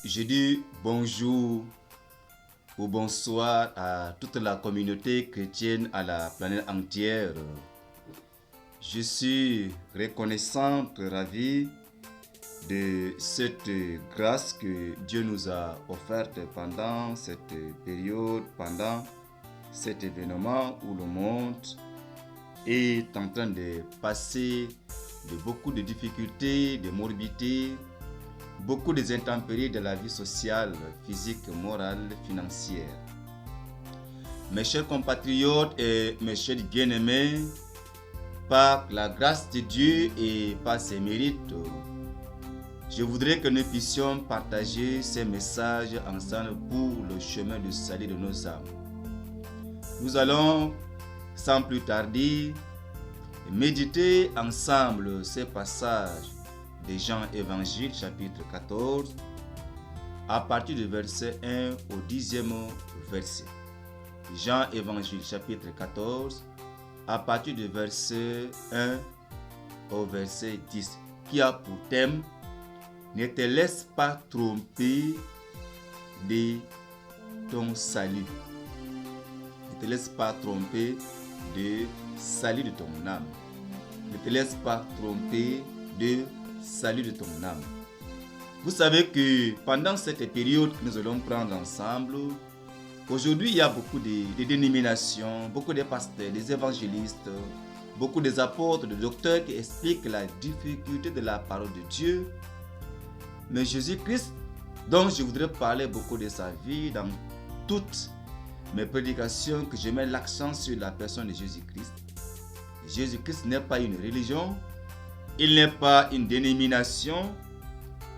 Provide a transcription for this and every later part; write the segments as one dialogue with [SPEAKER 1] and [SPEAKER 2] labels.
[SPEAKER 1] Je dis bonjour ou bonsoir à toute la communauté chrétienne à la planète entière. Je suis reconnaissant, ravi de cette grâce que Dieu nous a offerte pendant cette période, pendant cet événement où le monde est en train de passer de beaucoup de difficultés, de morbidités, beaucoup des intempéries de la vie sociale, physique, morale, financière. Mes chers compatriotes et mes chers bien-aimés, par la grâce de Dieu et par ses mérites, je voudrais que nous puissions partager ces messages ensemble pour le chemin du salut de nos âmes. Nous allons, sans plus tarder, méditer ensemble ces passages de Jean Évangile chapitre 14 à partir du verset 1 au 10e verset. Jean Évangile chapitre 14 à partir du verset 1 au verset 10 qui a pour thème « Ne te laisse pas tromper de ton salut ». Ne te laisse pas tromper de salut de ton âme. Ne te laisse pas tromper de salut de ton âme. Vous savez que pendant cette période que nous allons prendre ensemble, aujourd'hui il y a beaucoup de dénominations, beaucoup de pasteurs, des évangélistes, beaucoup des apôtres, des docteurs qui expliquent la difficulté de la parole de Dieu. Mais Jésus-Christ, dont je voudrais parler beaucoup de sa vie dans toutes mes prédications, que je mets l'accent sur la personne de Jésus-Christ. Jésus-Christ n'est pas une religion, il n'est pas une dénomination,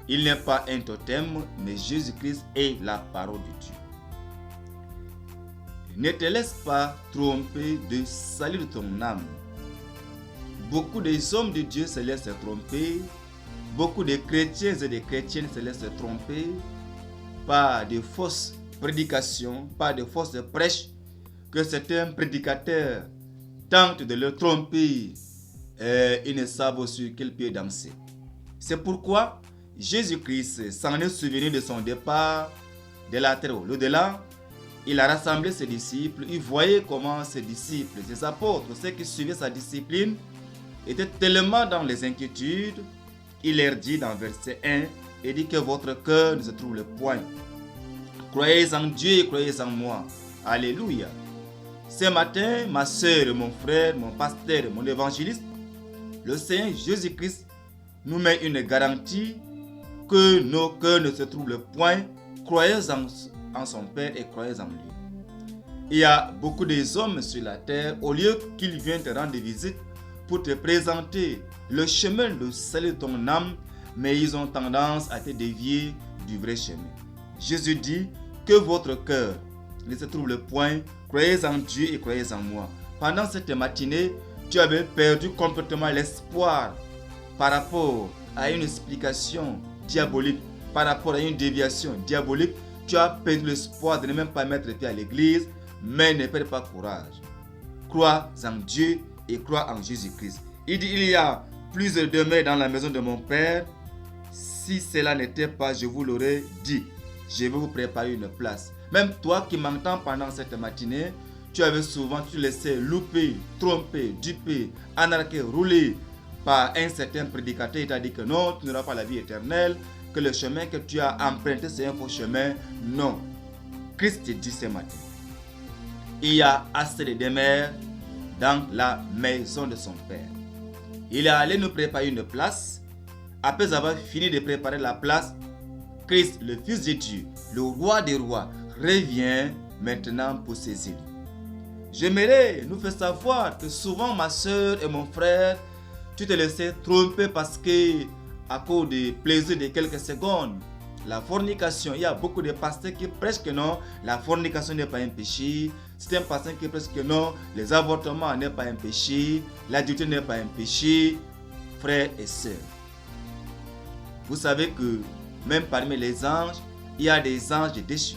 [SPEAKER 1] il n'est pas un totem, mais Jésus-Christ est la parole de Dieu. Ne te laisse pas tromper de salut de ton âme. Beaucoup des hommes de Dieu se laissent tromper, beaucoup de chrétiens et de chrétiennes se laissent tromper par de fausses prédications, par de fausses prêches que certains prédicateurs tentent de le tromper. Ils ne savent sur quel pied danser. C'est pourquoi Jésus-Christ s'en est souvenu de son départ de la terre au-delà. Il a rassemblé ses disciples. Il voyait comment ses disciples, ses apôtres, ceux qui suivaient sa discipline, étaient tellement dans les inquiétudes. Il leur dit dans verset 1, il dit que votre cœur ne se trouble point. Croyez en Dieu et croyez en moi. Alléluia. Ce matin, ma soeur, mon frère, mon pasteur, mon évangéliste, le Seigneur Jésus-Christ nous met une garantie que nos cœurs ne se troublent point. Croyez en son Père et croyez en lui. Il y a beaucoup d'hommes sur la terre, au lieu qu'ils viennent te rendre visite pour te présenter le chemin de salut de ton âme, mais ils ont tendance à te dévier du vrai chemin. Jésus dit que votre cœur ne se trouble point. Croyez en Dieu et croyez en moi. Pendant cette matinée, tu avais perdu complètement l'espoir par rapport à une explication diabolique, par rapport à une déviation diabolique. Tu as perdu l'espoir de ne même pas mettre pied à l'église, mais ne perds pas courage. Crois en Dieu et crois en Jésus-Christ. Il dit, il y a plusieurs demeures dans la maison de mon Père. Si cela n'était pas, je vous l'aurais dit. Je vais vous préparer une place. Même toi qui m'entends pendant cette matinée, tu avais souvent, tu laissais louper, tromper, duper, anarquer, rouler par un certain prédicateur. Il t'a dit que non, tu n'auras pas la vie éternelle, que le chemin que tu as emprunté, c'est un faux chemin. Non. Christ te dit ce matin, il y a assez de demeures dans la maison de son Père. Il est allé nous préparer une place. Après avoir fini de préparer la place, Christ, le Fils de Dieu, le Roi des rois, revient maintenant pour ses élus. J'aimerais nous faire savoir que souvent, ma soeur et mon frère, tu te laissais tromper parce que, à cause du plaisir de quelques secondes, la fornication, il y a beaucoup de pasteurs qui prêchent que non, la fornication n'est pas un péché. C'est un pasteur qui prêche que non, les avortements n'est pas un péché, l'adultère n'est pas un péché. Frères et sœurs, vous savez que même parmi les anges, il y a des anges déchus.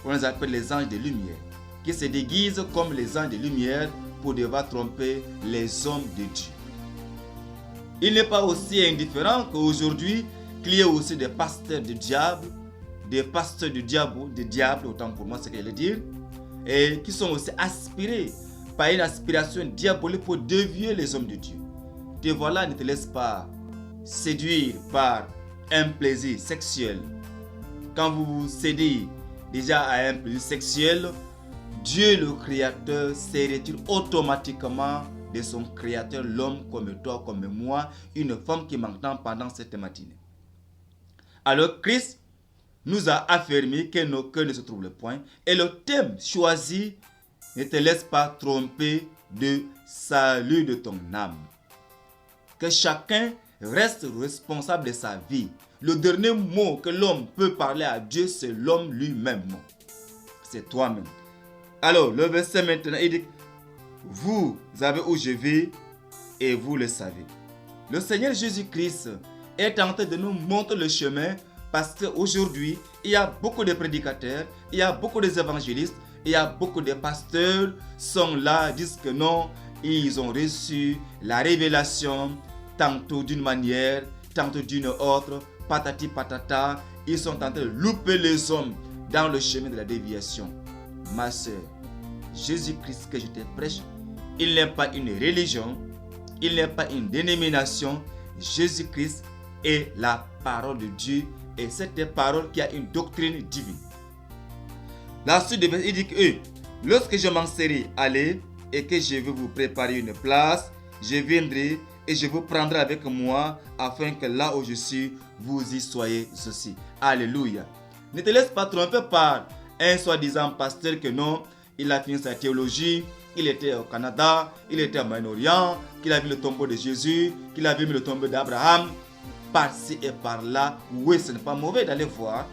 [SPEAKER 1] On les appelle les anges de lumière, qui se déguisent comme les anges de lumière pour devoir tromper les hommes de Dieu. Il n'est pas aussi indifférent qu'aujourd'hui, qu'il y ait aussi des pasteurs du diable des pasteurs du diable, autant pour moi, c'est ce que j'allais dire, et qui sont aussi aspirés par une aspiration diabolique pour dévier les hommes de Dieu. Te voilà, ne te laisse pas séduire par un plaisir sexuel. Quand vous vous cédez déjà à un plaisir sexuel, Dieu le Créateur se retire automatiquement de son Créateur, l'homme comme toi, comme moi, une femme qui m'entend pendant cette matinée. Alors Christ nous a affirmé que nos cœurs ne se troublent point, et le thème choisi: ne te laisse pas tromper de salut de ton âme. Que chacun reste responsable de sa vie. Le dernier mot que l'homme peut parler à Dieu, c'est l'homme lui-même. C'est toi-même. Alors, le verset maintenant, il dit: vous avez où je vais et vous le savez. Le Seigneur Jésus-Christ est en train de nous montrer le chemin, parce qu'aujourd'hui, il y a beaucoup de prédicateurs, il y a beaucoup d'évangélistes, il y a beaucoup de pasteurs sont là, disent que non, ils ont reçu la révélation, tantôt d'une manière, tantôt d'une autre, patati patata. Ils sont en train de louper les hommes dans le chemin de la déviation. Ma soeur, Jésus-Christ que je te prêche, il n'est pas une religion, il n'est pas une dénomination. Jésus-Christ est la parole de Dieu, et cette parole qui a une doctrine divine. La suite de verset, il dit que lorsque je m'en serai allé et que je vais vous préparer une place, je viendrai et je vous prendrai avec moi, afin que là où je suis, vous y soyez aussi. Alléluia. Ne te laisse pas tromper par un soi-disant pasteur que non, il a fini sa théologie, il était au Canada, il était au Moyen-Orient, qu'il a vu le tombeau de Jésus, qu'il a vu le tombeau d'Abraham, par-ci et par-là. Oui, ce n'est pas mauvais d'aller voir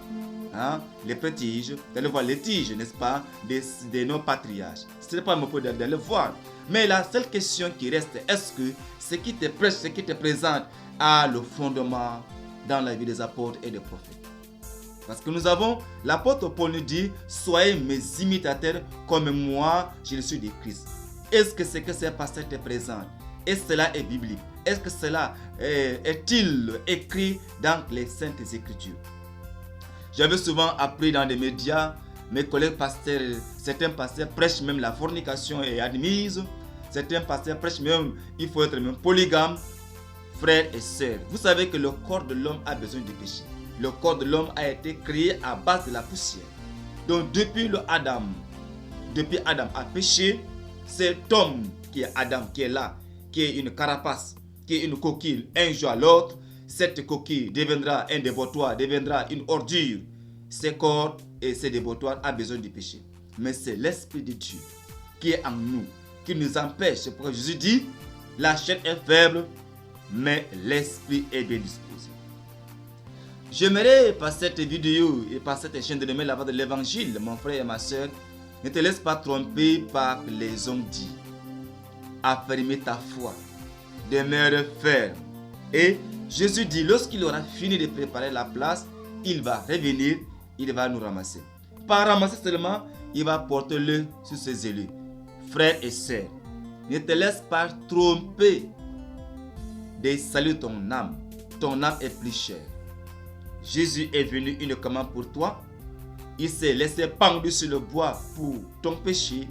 [SPEAKER 1] les prestiges, d'aller voir les tiges, n'est-ce pas, de nos patriarches. Ce n'est pas mauvais d'aller voir. Mais la seule question qui reste, est-ce que ce qui te prêche, ce qui te présente a le fondement dans la vie des apôtres et des prophètes? Parce que nous avons, l'apôtre Paul nous dit: soyez mes imitateurs comme moi, je le suis de Christ. Est-ce que ce que ces pasteurs te présentent, est-ce que cela est biblique? Est-ce que cela est-il écrit dans les Saintes Écritures? J'avais souvent appris dans des médias, mes collègues pasteurs, certains pasteurs prêchent même la fornication est admise. Certains pasteurs prêchent même, il faut être même polygame. Frères et sœurs, vous savez que le corps de l'homme a besoin de péché. Le corps de l'homme a été créé à base de la poussière. Donc depuis Adam a péché, cet homme qui est Adam, qui est là, qui est une carapace, qui est une coquille, un jour à l'autre, cette coquille deviendra un dépotoir, deviendra une ordure. Ce corps et ce dépotoir a besoin du péché. Mais c'est l'Esprit de Dieu qui est en nous, qui nous empêche. C'est pourquoi Jésus dit: la chair est faible, mais l'Esprit est bien disposé. J'aimerais par cette vidéo et par cette chaîne de donner la voix de l'évangile, mon frère et ma soeur, ne te laisse pas tromper par les hommes dits. Affirmer ta foi, demeure ferme. Et Jésus dit, lorsqu'il aura fini de préparer la place, il va revenir, il va nous ramasser. Pas ramasser seulement, il va porter le sur ses élus. Frères et sœurs, ne te laisse pas tromper de saluer ton âme. Ton âme est plus chère. Jésus est venu uniquement pour toi. Il s'est laissé pendre sur le bois pour ton péché.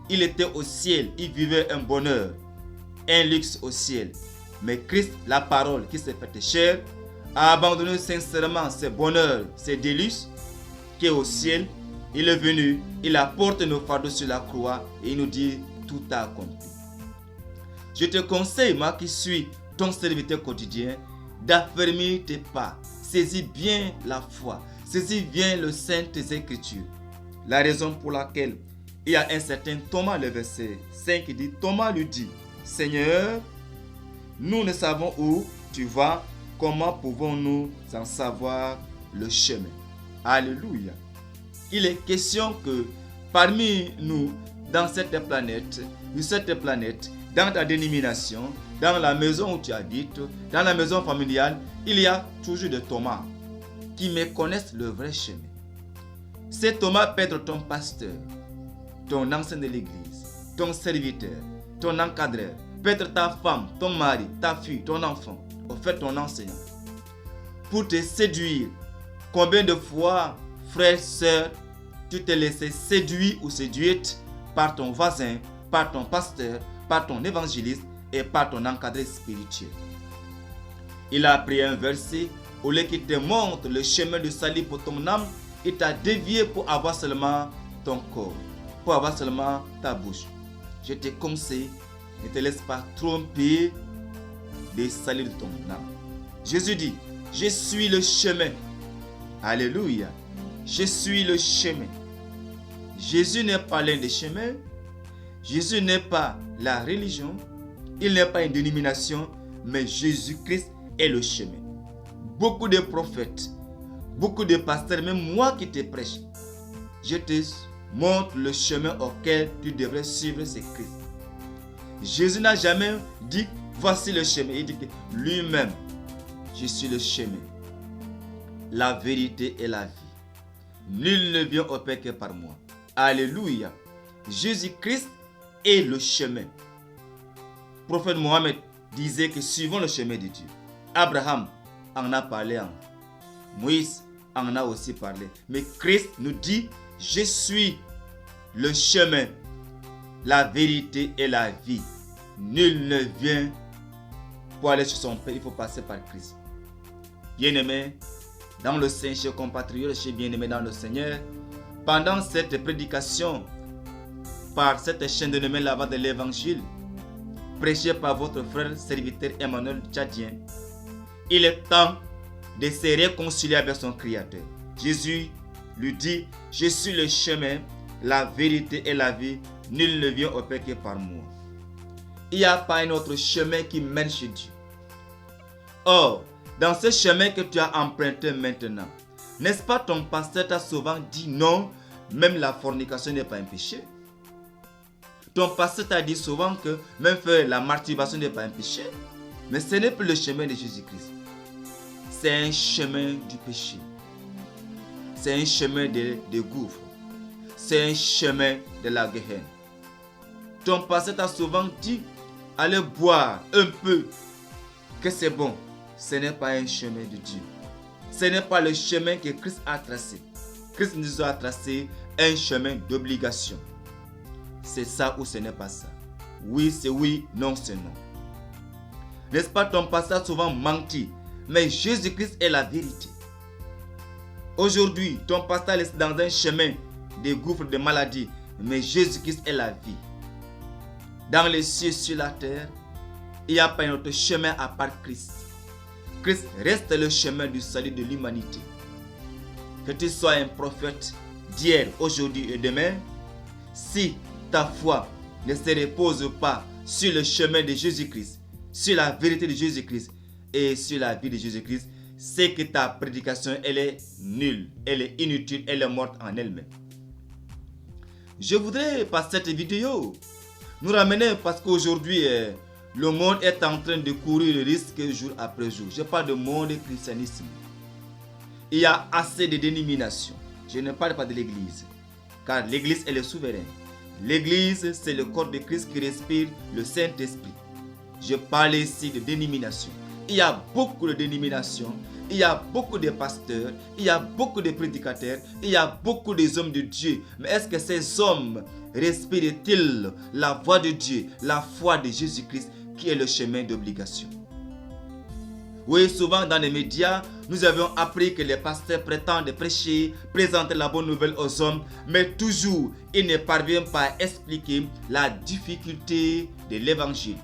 [SPEAKER 1] Il était au ciel, il vivait un bonheur, un luxe au ciel. Mais Christ, la parole qui s'est faite chair, a abandonné sincèrement ses bonheurs, ses délices, qui est au ciel. Il est venu, il apporte nos fardeaux sur la croix et il nous dit: tout a accompli. Je te conseille, moi qui suis ton serviteur quotidien, d'affermir tes pas. Saisis bien la foi, saisis bien les Saintes Écritures. La raison pour laquelle il y a un certain Thomas, le verset 5, qui dit, Thomas lui dit: Seigneur, nous ne savons où tu vas, comment pouvons-nous en savoir le chemin? Alléluia. Il est question que parmi nous, dans cette planète, dans ta dénomination, dans la maison où tu habites, dans la maison familiale, il y a toujours des Thomas qui méconnaissent le vrai chemin. C'est Thomas peut être ton pasteur, ton ancien de l'église, ton serviteur, ton encadreur, peut-être ta femme, ton mari, ta fille, ton enfant, au fait ton enseignant. Pour te séduire, Combien de fois, frère, sœur, tu t'es laissé séduire ou séduite par ton voisin, par ton pasteur, par ton évangéliste et par ton encadré spirituel. Il a pris un verset, au lieu qu'il te montre le chemin du salut pour ton âme, il t'a dévié pour avoir seulement ton corps, pour avoir seulement ta bouche. Je te conseille, ne te laisse pas tromper des saluts de ton âme. Jésus dit, je suis le chemin. Alléluia. Je suis le chemin. Jésus n'est pas l'un des chemins. Jésus n'est pas la religion. Il n'est pas une dénomination, mais Jésus-Christ est le chemin. Beaucoup de prophètes, beaucoup de pasteurs, même moi qui te prêche, je te montre le chemin auquel tu devrais suivre, c'est Christ. Jésus n'a jamais dit, voici le chemin. Il dit que lui-même, je suis le chemin, la vérité et la vie. Nul ne vient au Père que par moi. Alléluia. Jésus-Christ est le chemin. Le prophète Mohammed disait que suivons le chemin de Dieu. Abraham en a parlé, Moïse en a aussi parlé. Mais Christ nous dit, je suis le chemin, la vérité et la vie. Nul ne vient pour aller sur son Père, il faut passer par Christ. Bien-aimés dans le Seigneur, chers compatriotes, chers bien-aimés dans le Seigneur, pendant cette prédication, par cette chaîne de la voix de l'évangile, prêchée par votre frère serviteur Emmanuel Tchadien, il est temps de se réconcilier avec son Créateur. Jésus lui dit, je suis le chemin, la vérité et la vie, nul ne vient au Père que par moi. Il n'y a pas un autre chemin qui mène chez Dieu. Or, dans ce chemin que tu as emprunté maintenant, n'est-ce pas ton pasteur t'a souvent dit non, même la fornication n'est pas un péché? Ton pasteur t'a dit souvent que même faire la masturbation n'est pas un péché. Mais ce n'est plus le chemin de Jésus-Christ. C'est un chemin du péché. C'est un chemin de gouffre. C'est un chemin de la Gehenna. Ton pasteur t'a souvent dit, allez boire un peu, que c'est bon. Ce n'est pas un chemin de Dieu. Ce n'est pas le chemin que Christ a tracé. Christ nous a tracé un chemin d'obligation. C'est ça ou ce n'est pas ça. Oui, c'est oui, non, c'est non. N'est-ce pas, ton pasteur a souvent menti, mais Jésus-Christ est la vérité. Aujourd'hui, ton pasteur est dans un chemin de gouffres de maladie, mais Jésus-Christ est la vie. Dans les cieux, sur la terre, il n'y a pas un autre chemin à part Christ. Christ reste le chemin du salut de l'humanité. Que tu sois un prophète d'hier, aujourd'hui et demain, si ta foi ne se repose pas sur le chemin de Jésus-Christ, sur la vérité de Jésus-Christ et sur la vie de Jésus-Christ, c'est que ta prédication, elle est nulle, elle est inutile, elle est morte en elle-même. Je voudrais, par cette vidéo, nous ramener parce qu'aujourd'hui, le monde est en train de courir le risque jour après jour. Je parle de monde et christianisme. Il y a assez de dénominations. Je ne parle pas de l'église, car l'église, elle est souveraine. L'église, c'est le corps de Christ qui respire le Saint-Esprit. Je parle ici de dénominations. Il y a beaucoup de dénominations, il y a beaucoup de pasteurs, il y a beaucoup de prédicateurs, il y a beaucoup d'hommes de Dieu. Mais est-ce que ces hommes respirent-ils la voix de Dieu, la foi de Jésus-Christ qui est le chemin d'obligation? Oui, souvent dans les médias, nous avions appris que les pasteurs prétendent prêcher, présenter la bonne nouvelle aux hommes, mais toujours, ils ne parviennent pas à expliquer la difficulté de l'évangile.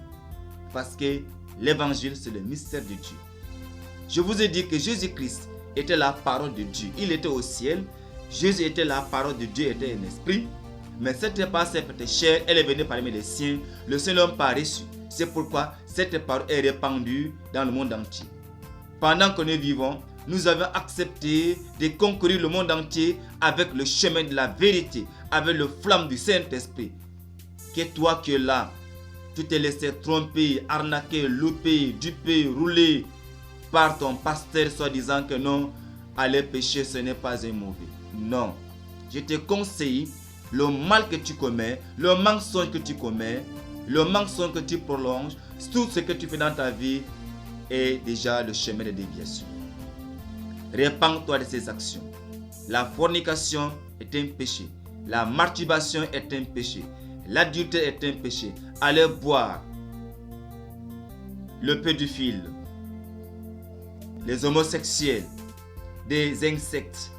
[SPEAKER 1] Parce que l'évangile, c'est le mystère de Dieu. Je vous ai dit que Jésus-Christ était la parole de Dieu. Il était au ciel. Jésus était la parole de Dieu, était un esprit. Mais cette parole s'est faite chair, elle est venue parmi les siens. Le seul homme pas reçu. C'est pourquoi cette parole est répandue dans le monde entier. Pendant que nous vivons, nous avons accepté de concourir le monde entier avec le chemin de la vérité, avec le flamme du Saint-Esprit. Que toi qui es là, tu t'es laissé tromper, arnaquer, louper, duper, rouler par ton pasteur soi-disant que non, aller pécher ce n'est pas un mauvais. Non, je te conseille le mal que tu commets, le mensonge que tu commets, le mensonge que tu prolonges, tout ce que tu fais dans ta vie est déjà le chemin de déviation. Répands-toi de ces actions. La fornication est un péché. La masturbation est un péché. L'adultère est un péché. Allez boire. Le pédophile, les homosexuels, des insectes.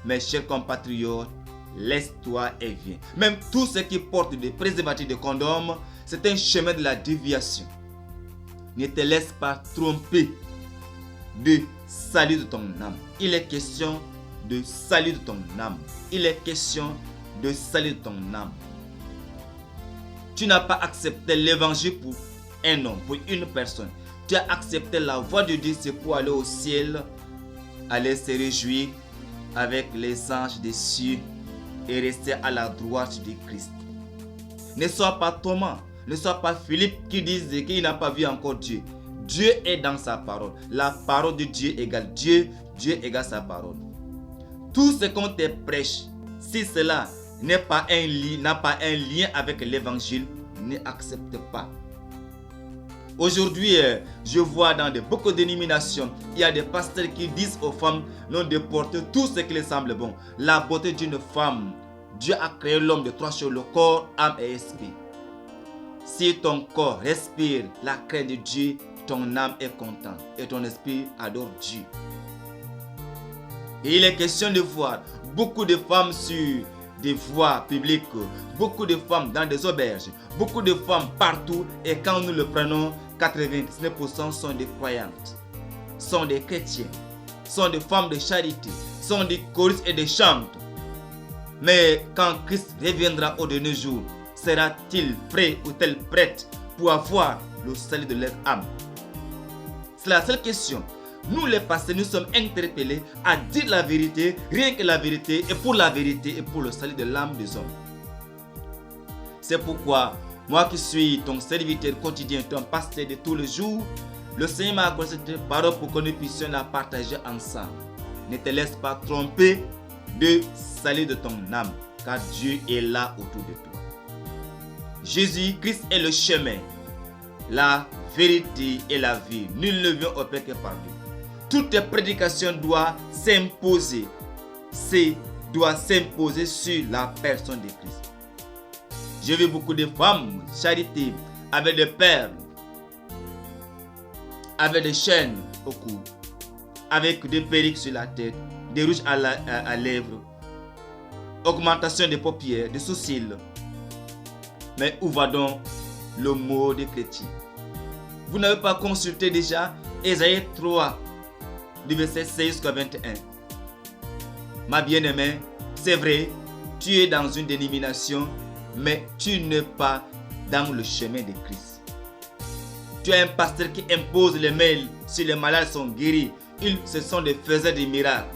[SPEAKER 1] Mes chers compatriotes, laisse-toi et viens. Même tous ceux qui portent des préservatifs de condoms, c'est un chemin de la déviation. Ne te laisse pas tromper de salut de ton âme. Il est question de salut de ton âme. Il est question de salut de ton âme. Tu n'as pas accepté l'évangile pour un homme, pour une personne. Tu as accepté la voix de Dieu, c'est pour aller au ciel, aller se réjouir avec les anges des cieux et rester à la droite de Christ. Ne sois pas Thomas, ne sois pas Philippe qui disent qu'il n'a pas vu encore Dieu. Dieu est dans sa parole. La parole de Dieu égale Dieu, Dieu égale sa parole. Tout ce qu'on te prêche, si cela n'a pas un lien avec l'évangile, n'accepte pas. Aujourd'hui, je vois dans beaucoup de dénominations, il y a des pasteurs qui disent aux femmes non de porter tout ce qui leur semble bon. La beauté d'une femme, Dieu a créé l'homme de 3 choses, le corps, âme et esprit. Si ton corps respire la crainte de Dieu, ton âme est contente et ton esprit adore Dieu. Et il est question de voir beaucoup de femmes sur des voies publiques, beaucoup de femmes dans des auberges, beaucoup de femmes partout, et quand nous le prenons, 99% sont des croyantes, sont des chrétiens, sont des femmes de charité, sont des choristes et des chantes. Mais quand Christ reviendra au dernier jour, sera-t-il prêt ou telle prête pour avoir le salut de leur âme? C'est la seule question. Nous les pasteurs, nous sommes interpellés à dire la vérité, rien que la vérité, et pour la vérité et pour le salut de l'âme des hommes. C'est pourquoi, moi qui suis ton serviteur quotidien, ton pasteur de tous les jours, le Seigneur m'a accordé cette parole pour que nous puissions la partager ensemble. Ne te laisse pas tromper de salut de ton âme, car Dieu est là autour de toi. Jésus-Christ est le chemin, la vérité et la vie. Nul ne vient au Père que par lui. Toute prédication doit s'imposer sur la personne de Christ. J'ai vu beaucoup de femmes charitables avec des perles, avec des chaînes au cou, avec des perruques sur la tête, des rouges à lèvres, augmentation des paupières, des sourcils. Mais où va donc le mot des chrétiens? Vous n'avez pas consulté déjà Ésaïe 3, du verset 16 jusqu'à 21. Ma bien-aimée, c'est vrai, tu es dans une dénomination, mais tu n'es pas dans le chemin de Christ. Tu es un pasteur qui impose les mails si les malades sont guéris. Ce sont des faiseurs de miracles.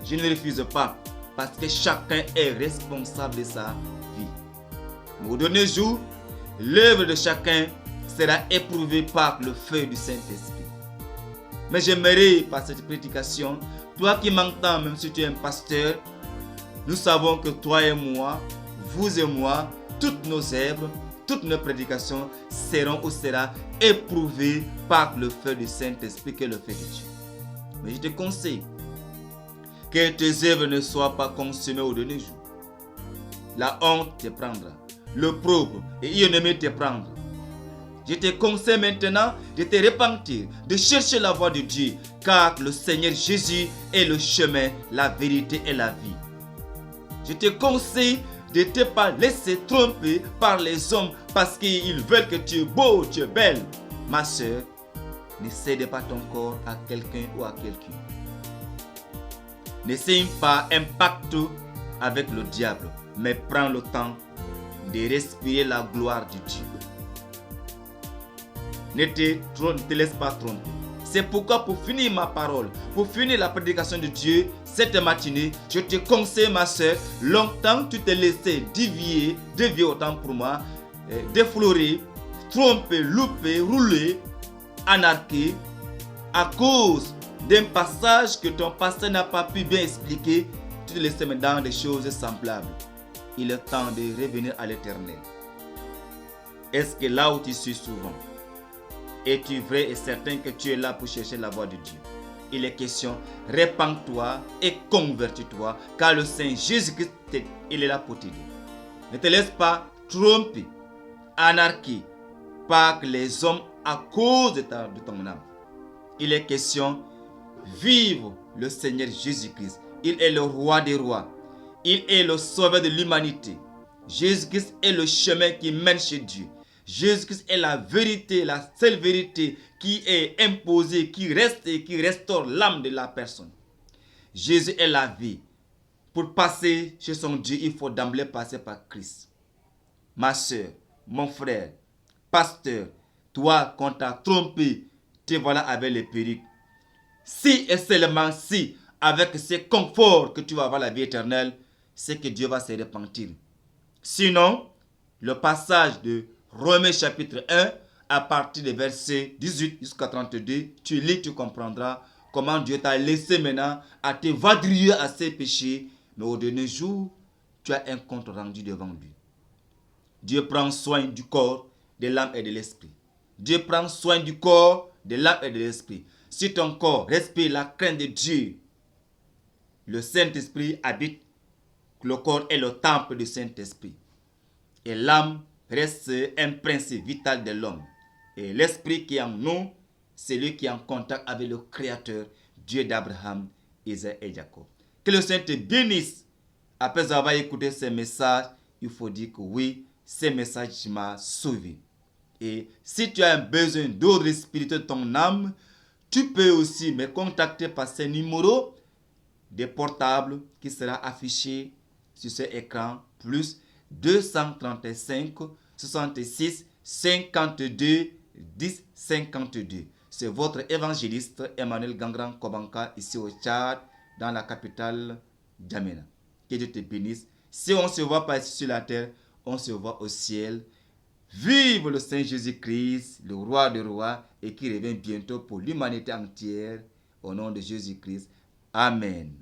[SPEAKER 1] Je ne refuse pas, parce que chacun est responsable de sa vie. Au dernier jour, l'œuvre de chacun sera éprouvée par le feu du Saint-Esprit. Mais j'aimerais, par cette prédication, toi qui m'entends, même si tu es un pasteur, nous savons que toi et moi, vous et moi, toutes nos œuvres, toutes nos prédications seront ou sera éprouvées par le feu du Saint-Esprit, qui est le feu de Dieu. Mais je te conseille que tes œuvres ne soient pas consumées au dernier jour. La honte te prendra, l'opprobre et l'ignominie te prendra. Je te conseille maintenant de te repentir, de chercher la voie de Dieu, car le Seigneur Jésus est le chemin, la vérité et la vie. Je te conseille de ne te pas laisser tromper par les hommes parce qu'ils veulent que tu es beau, tu es belle. Ma soeur, ne cède pas ton corps à quelqu'un ou à quelqu'un. Ne signe pas un pacte avec le diable, mais prends le temps de respirer la gloire de Dieu. Ne te laisse pas tromper. C'est pourquoi pour finir ma parole, pour finir la prédication de Dieu, cette matinée, je te conseille ma soeur, longtemps tu t'es laissé dévier autant pour moi, déflorer, tromper, louper, rouler, anarquer, à cause d'un passage que ton pasteur n'a pas pu bien expliquer, tu te laisses maintenant dans des choses semblables. Il est temps de revenir à l'Éternel. Est-ce que là où tu suis souvent, es-tu vrai et certain que tu es là pour chercher la voie de Dieu? il est question, répands-toi et convertis-toi, car le Saint Jésus-Christ, il est là pour t'aider. Ne te laisse pas tromper, anarquer par les hommes à cause de ton âme. Il est question, vive le Seigneur Jésus-Christ. Il est le roi des rois. Il est le sauveur de l'humanité. Jésus-Christ est le chemin qui mène chez Dieu. Jésus-Christ est la vérité, la seule vérité qui est imposée, qui reste et qui restaure l'âme de la personne. Jésus est la vie. Pour passer chez son Dieu, il faut d'emblée passer par Christ. Ma soeur, mon frère, pasteur, toi qu'on t'a trompé, te voilà avec les perruques. Si et seulement si, avec ces conforts que tu vas avoir la vie éternelle, c'est que Dieu va se repentir. Sinon, le passage de Romains chapitre 1, à partir des versets 18 jusqu'à 32, tu lis, tu comprendras comment Dieu t'a laissé maintenant à te vadrouiller à ses péchés, mais au dernier jour, tu as un compte rendu devant lui. Dieu prend soin du corps, de l'âme et de l'esprit. Dieu prend soin du corps, de l'âme et de l'esprit. Si ton corps respire la crainte de Dieu, le Saint-Esprit habite. Le corps est le temple du Saint-Esprit. Et l'âme reste un principe vital de l'homme. Et l'esprit qui est en nous, c'est lui qui est en contact avec le Créateur, Dieu d'Abraham, Isaac et Jacob. Que le Saint te bénisse. Après avoir écouté ces messages, il faut dire que oui, ces messages m'ont sauvé. Et si tu as un besoin d'ordre spirituel de ton âme, tu peux aussi me contacter par ces numéros de portable qui sera affiché sur ce écran, plus 235 66 52 10 52. C'est votre évangéliste Emmanuel Gangran Kobanka ici au Tchad, dans la capitale Djamena. Que Dieu te bénisse. Si on ne se voit pas ici sur la terre, on se voit au ciel. Vive le Saint Jésus-Christ, le roi des rois, et qui revient bientôt pour l'humanité entière. Au nom de Jésus-Christ. Amen.